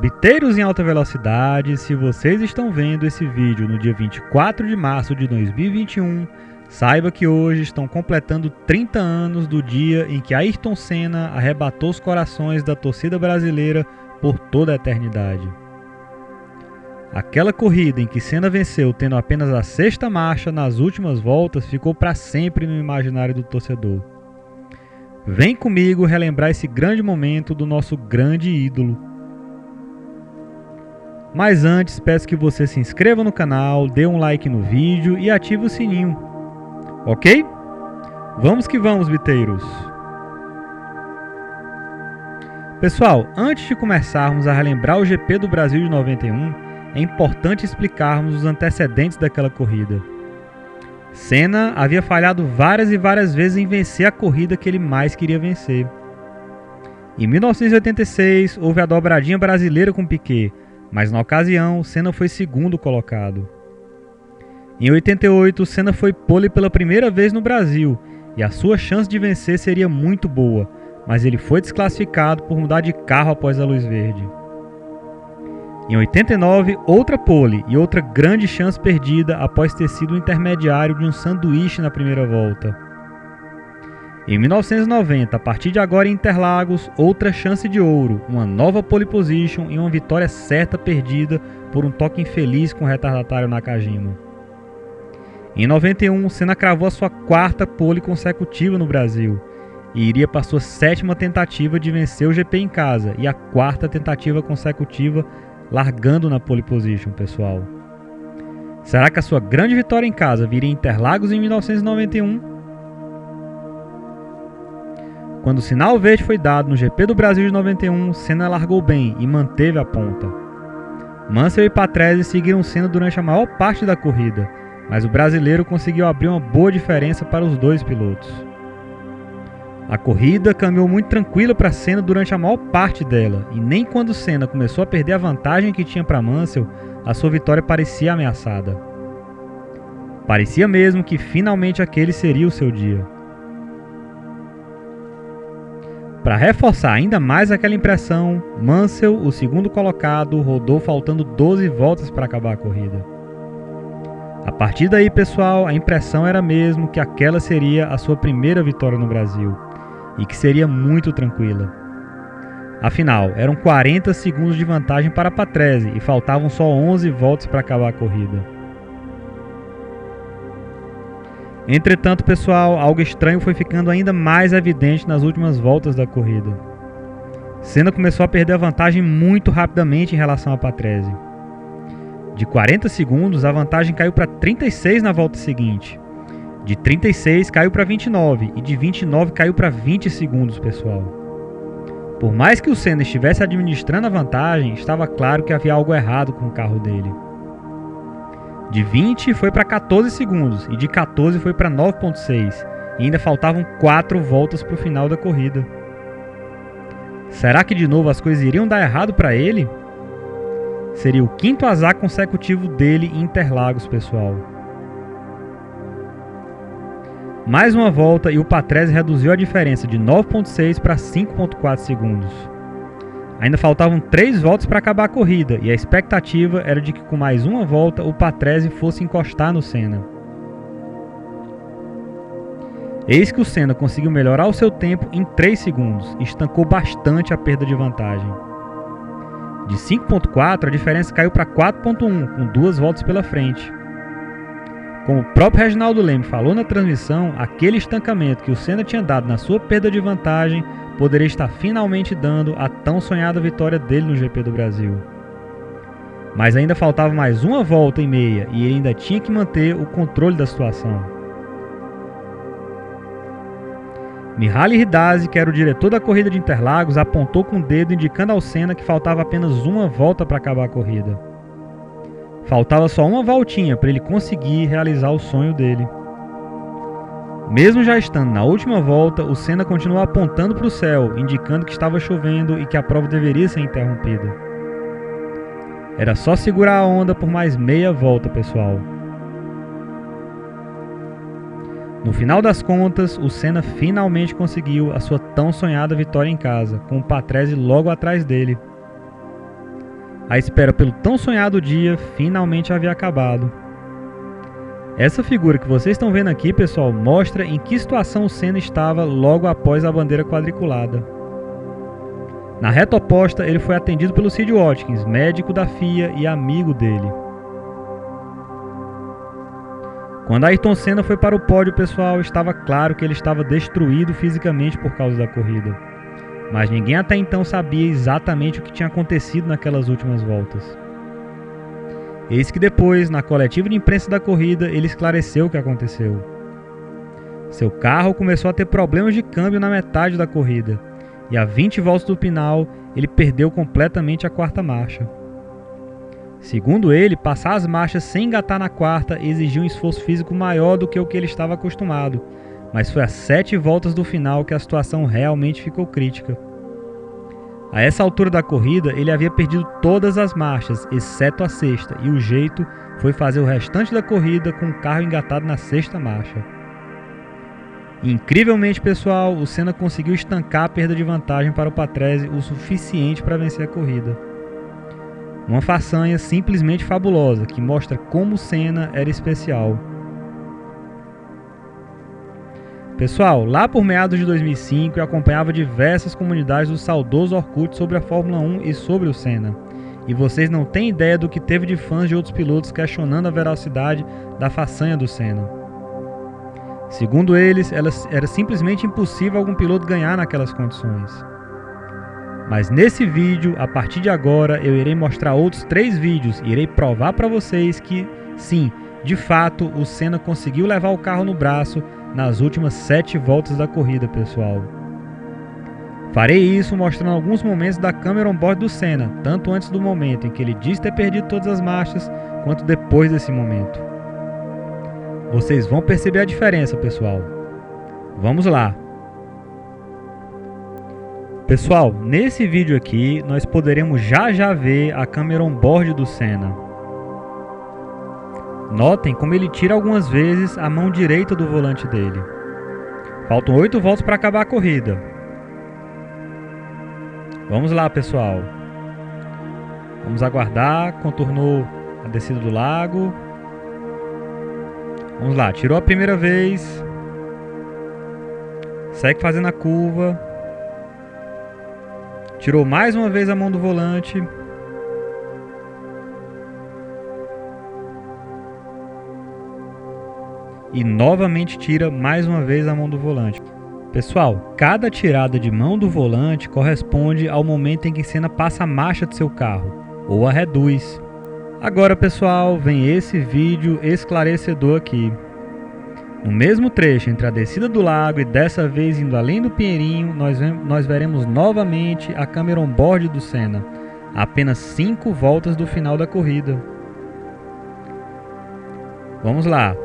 Biteiros em alta velocidade, se vocês estão vendo esse vídeo no dia 24 de março de 2021, saiba que hoje estão completando 30 anos do dia em que Ayrton Senna arrebatou os corações da torcida brasileira por toda a eternidade. Aquela corrida em que Senna venceu tendo apenas a sexta marcha nas últimas voltas ficou para sempre no imaginário do torcedor. Vem comigo relembrar esse grande momento do nosso grande ídolo. Mas antes, peço que você se inscreva no canal, dê um like no vídeo e ative o sininho. Ok? Vamos que vamos, biteiros! Pessoal, antes de começarmos a relembrar o GP do Brasil de 91, é importante explicarmos os antecedentes daquela corrida. Senna havia falhado várias e várias vezes em vencer a corrida que ele mais queria vencer. Em 1986, houve a dobradinha brasileira com Piquet, mas na ocasião, Senna foi segundo colocado. Em 88, Senna foi pole pela primeira vez no Brasil e a sua chance de vencer seria muito boa, mas ele foi desclassificado por mudar de carro após a luz verde. Em 89, outra pole e outra grande chance perdida após ter sido o intermediário de um sanduíche na primeira volta. Em 1990, a partir de agora em Interlagos, outra chance de ouro, uma nova pole position e uma vitória certa perdida por um toque infeliz com o retardatário Nakajima. Em 91, Senna cravou a sua quarta pole consecutiva no Brasil e iria para sua sétima tentativa de vencer o GP em casa e a quarta tentativa consecutiva largando na pole position, pessoal. Será que a sua grande vitória em casa viria em Interlagos em 1991? Quando o sinal verde foi dado no GP do Brasil de 91, Senna largou bem e manteve a ponta. Mansell e Patrese seguiram Senna durante a maior parte da corrida, mas o brasileiro conseguiu abrir uma boa diferença para os dois pilotos. A corrida caminhou muito tranquila para Senna durante a maior parte dela, e nem quando Senna começou a perder a vantagem que tinha para Mansell, a sua vitória parecia ameaçada. Parecia mesmo que finalmente aquele seria o seu dia. Para reforçar ainda mais aquela impressão, Mansell, o segundo colocado, rodou faltando 12 voltas para acabar a corrida. A partir daí, pessoal, a impressão era mesmo que aquela seria a sua primeira vitória no Brasil, e que seria muito tranquila. Afinal, eram 40 segundos de vantagem para Patrese e faltavam só 11 voltas para acabar a corrida. Entretanto, pessoal, algo estranho foi ficando ainda mais evidente nas últimas voltas da corrida. Senna começou a perder a vantagem muito rapidamente em relação a Patrese. De 40 segundos, a vantagem caiu para 36 na volta seguinte. De 36 caiu para 29 e de 29 caiu para 20 segundos, pessoal. Por mais que o Senna estivesse administrando a vantagem, estava claro que havia algo errado com o carro dele. De 20 foi para 14 segundos e de 14 foi para 9.6 e ainda faltavam 4 voltas para o final da corrida. Será que de novo as coisas iriam dar errado para ele? Seria o quinto azar consecutivo dele em Interlagos, pessoal. Mais uma volta e o Patrese reduziu a diferença de 9.6 para 5.4 segundos. Ainda faltavam 3 voltas para acabar a corrida e a expectativa era de que com mais uma volta o Patrese fosse encostar no Senna. Eis que o Senna conseguiu melhorar o seu tempo em 3 segundos e estancou bastante a perda de vantagem. De 5.4 a diferença caiu para 4.1 com 2 voltas pela frente. Como o próprio Reginaldo Leme falou na transmissão, aquele estancamento que o Senna tinha dado na sua perda de vantagem poderia estar finalmente dando a tão sonhada vitória dele no GP do Brasil. Mas ainda faltava mais uma volta e meia e ele ainda tinha que manter o controle da situação. Mihaly Ridazzi, que era o diretor da corrida de Interlagos, apontou com o dedo indicando ao Senna que faltava apenas uma volta para acabar a corrida. Faltava só uma voltinha para ele conseguir realizar o sonho dele. Mesmo já estando na última volta, o Senna continuou apontando para o céu, indicando que estava chovendo e que a prova deveria ser interrompida. Era só segurar a onda por mais meia volta, pessoal. No final das contas, o Senna finalmente conseguiu a sua tão sonhada vitória em casa, com o Patrese logo atrás dele. A espera pelo tão sonhado dia finalmente havia acabado. Essa figura que vocês estão vendo aqui, pessoal, mostra em que situação o Senna estava logo após a bandeira quadriculada. Na reta oposta, ele foi atendido pelo Sid Watkins, médico da FIA e amigo dele. Quando Ayrton Senna foi para o pódio, pessoal, estava claro que ele estava destruído fisicamente por causa da corrida. Mas ninguém até então sabia exatamente o que tinha acontecido naquelas últimas voltas. Eis que depois, na coletiva de imprensa da corrida, ele esclareceu o que aconteceu. Seu carro começou a ter problemas de câmbio na metade da corrida, e a 20 voltas do final, ele perdeu completamente a quarta marcha. Segundo ele, passar as marchas sem engatar na quarta exigiu um esforço físico maior do que o que ele estava acostumado, mas foi às 7 voltas do final que a situação realmente ficou crítica. A essa altura da corrida, ele havia perdido todas as marchas, exceto a sexta, e o jeito foi fazer o restante da corrida com o carro engatado na sexta marcha. Incrivelmente, pessoal, o Senna conseguiu estancar a perda de vantagem para o Patrese o suficiente para vencer a corrida. Uma façanha simplesmente fabulosa, que mostra como o Senna era especial. Pessoal, lá por meados de 2005 eu acompanhava diversas comunidades do saudoso Orkut sobre a Fórmula 1 e sobre o Senna. E vocês não têm ideia do que teve de fãs de outros pilotos questionando a veracidade da façanha do Senna. Segundo eles, era simplesmente impossível algum piloto ganhar naquelas condições. Mas nesse vídeo, a partir de agora, eu irei mostrar outros 3 vídeos e irei provar para vocês que, sim, de fato, o Senna conseguiu levar o carro no braço nas últimas 7 voltas da corrida, pessoal. Farei isso mostrando alguns momentos da câmera on-board do Senna, tanto antes do momento em que ele diz ter perdido todas as marchas, quanto depois desse momento. Vocês vão perceber a diferença, pessoal. Vamos lá. Pessoal, nesse vídeo aqui, nós poderemos já ver a câmera on-board do Senna. Notem como ele tira algumas vezes a mão direita do volante dele. Faltam 8 voltas para acabar a corrida. Vamos lá, pessoal. Vamos aguardar. Contornou a descida do lago. Vamos lá, tirou a primeira vez. Segue fazendo a curva. Tirou mais uma vez a mão do volante. E novamente tira mais uma vez a mão do volante. Pessoal, cada tirada de mão do volante corresponde ao momento em que Senna passa a marcha de seu carro, ou a reduz. Agora, pessoal, vem esse vídeo esclarecedor aqui. No mesmo trecho entre a descida do lago e dessa vez indo além do Pinheirinho, nós veremos novamente a câmera on-board do Senna, a apenas 5 voltas do final da corrida. Vamos lá.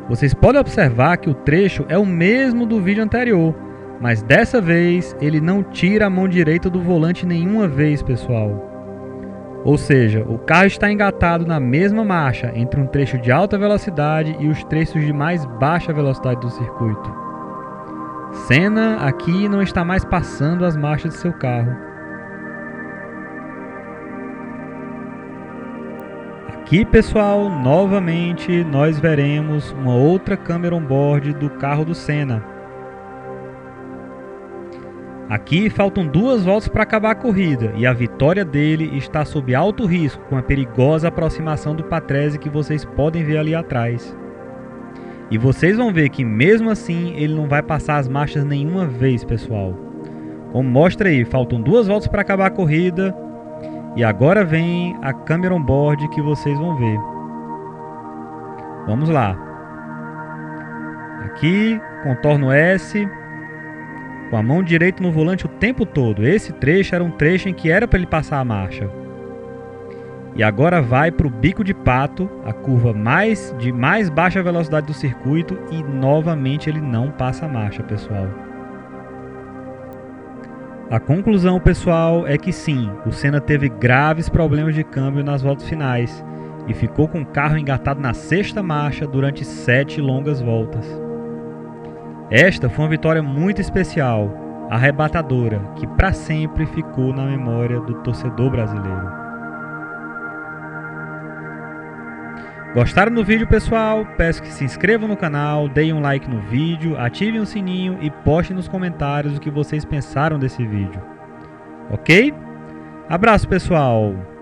Vocês podem observar que o trecho é o mesmo do vídeo anterior, mas dessa vez ele não tira a mão direita do volante nenhuma vez, pessoal. Ou seja, o carro está engatado na mesma marcha entre um trecho de alta velocidade e os trechos de mais baixa velocidade do circuito. Senna aqui não está mais passando as marchas de seu carro. Aqui, pessoal, novamente nós veremos uma outra câmera on-board do carro do Senna. Aqui faltam 2 voltas para acabar a corrida e a vitória dele está sob alto risco com a perigosa aproximação do Patrese que vocês podem ver ali atrás. E vocês vão ver que mesmo assim ele não vai passar as marchas nenhuma vez, pessoal. Como mostra aí, faltam 2 voltas para acabar a corrida e agora vem a câmera on-board que vocês vão ver. Vamos lá. Aqui, contorno S. Com a mão direita no volante o tempo todo. Esse trecho era um trecho em que era para ele passar a marcha. E agora vai para o Bico de Pato, a curva de mais baixa velocidade do circuito, e novamente ele não passa a marcha, pessoal. A conclusão, pessoal, é que sim, o Senna teve graves problemas de câmbio nas voltas finais e ficou com o carro engatado na 6ª marcha durante 7 longas voltas. Esta foi uma vitória muito especial, arrebatadora que para sempre ficou na memória do torcedor brasileiro. Gostaram do vídeo, pessoal? Peço que se inscrevam no canal, deem um like no vídeo, ativem o sininho e postem nos comentários o que vocês pensaram desse vídeo. Ok? Abraço, pessoal!